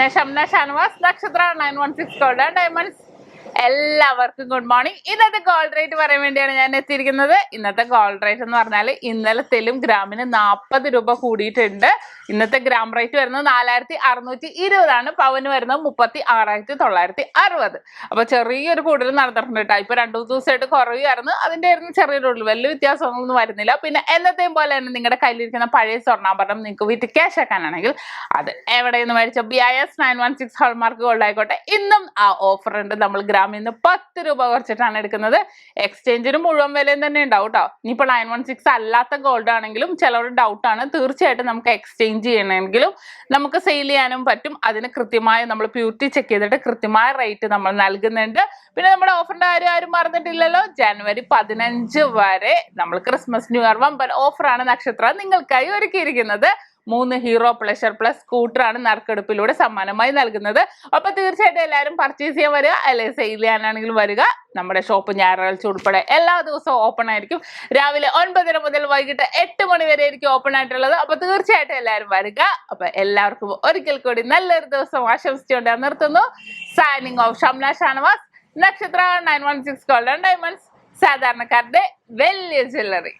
SHAMNA Shanwas, Nakshatra 916 Gold and Diamonds. എല്ലാവർക്കും good morning. ഇന്നത്തെ gold rate പറയാൻ വേണ്ടിയാണ് ഞാൻ എത്തിയിരിക്കുന്നത്. ഇന്നത്തെ ഗോൾഡ് റേറ്റ് എന്ന് പറഞ്ഞാൽ ഇന്നലത്തേലും ഗ്രാമിന് 40 രൂപ കൂടിയിട്ടുണ്ട്. ഇന്നത്തെ ഗ്രാം റേറ്റ് വരുന്നത് 4620 പവന് വരുന്നത് 36,960. അപ്പൊ ചെറിയൊരു കൂടുതൽ നടന്നിട്ടുണ്ട് കേട്ടോ. ഇപ്പൊ 2 ദിവസമായിട്ട് കുറയുമായിരുന്നു, അതിന്റെ ആയിരുന്നു ചെറിയൊരു കൂടുതൽ, വലിയ വ്യത്യാസങ്ങളൊന്നും വരുന്നില്ല. പിന്നെ എന്നത്തെയും പോലെ തന്നെ നിങ്ങളുടെ കയ്യിലിരിക്കുന്ന പഴയ സ്വർണ്ണാഭരണം നിങ്ങൾക്ക് വീട്ടിൽ ക്യാഷ് ആക്കാനാണെങ്കിൽ അത് എവിടെയെന്ന് മേടിച്ച BIS 916 ഹോൾമാർക്ക് ഗോൾഡ് ആയിക്കോട്ടെ, ഇന്നും ആ ഓഫർ ഉണ്ട്. നമ്മൾ ഗ്രാമിൽ നിന്ന് 10 രൂപ കുറച്ചിട്ടാണ് എടുക്കുന്നത്. എക്സ്ചേഞ്ചിന് മുഴുവൻ വിലയും തന്നെ ഉണ്ടാവും കേട്ടോ. ഇനിയിപ്പോൾ 916 അല്ലാത്ത ഗോൾഡ് ആണെങ്കിലും ചിലവരുടെ ഡൗട്ടാണ്, തീർച്ചയായിട്ടും നമുക്ക് എക്സ്ചേഞ്ച് ചെയ്യണമെങ്കിലും നമുക്ക് സെയിൽ ചെയ്യാനും പറ്റും. അതിന് കൃത്യമായി നമ്മൾ പ്യൂരിറ്റി ചെക്ക് ചെയ്തിട്ട് കൃത്യമായ റേറ്റ് നമ്മൾ നൽകുന്നുണ്ട്. പിന്നെ നമ്മുടെ ഓഫറിന്റെ കാര്യം ആരും മറന്നിട്ടില്ലല്ലോ. ജനുവരി 15 വരെ നമ്മൾ ക്രിസ്മസ് ന്യൂ ഇയർ വമ്പൻ ഓഫറാണ് നക്ഷത്ര നിങ്ങൾക്കായി ഒരുക്കിയിരിക്കുന്നത്. 3 ഹീറോ പ്ലഷർ പ്ലസ് സ്കൂട്ടറാണ് നറുക്കെടുപ്പിലൂടെ സമ്മാനമായി നൽകുന്നത്. അപ്പൊ തീർച്ചയായിട്ടും എല്ലാവരും പർച്ചേസ് ചെയ്യാൻ വരിക, അല്ലെങ്കിൽ സെയിൽ ചെയ്യാനാണെങ്കിലും വരിക. നമ്മുടെ ഷോപ്പ് ഞായറാഴ്ച ഉൾപ്പെടെ എല്ലാ ദിവസവും ഓപ്പൺ ആയിരിക്കും. രാവിലെ 9:30 മുതൽ വൈകിട്ട് 8 മണി വരെ ആയിരിക്കും ഓപ്പൺ ആയിട്ടുള്ളത്. അപ്പൊ തീർച്ചയായിട്ടും എല്ലാവരും വരിക. അപ്പൊ എല്ലാവർക്കും ഒരിക്കൽ കൂടി നല്ലൊരു ദിവസം ആശംസിച്ചുകൊണ്ട് നിർത്തുന്നു. സൈനിങ് ഓഫ് ഷംന ഷാനവാസ്, നക്ഷത്ര 916 ഗോൾഡ് ആൻഡ് ഡയമണ്ട്സ്, സാധാരണക്കാരുടെ വലിയ ജ്വല്ലറി.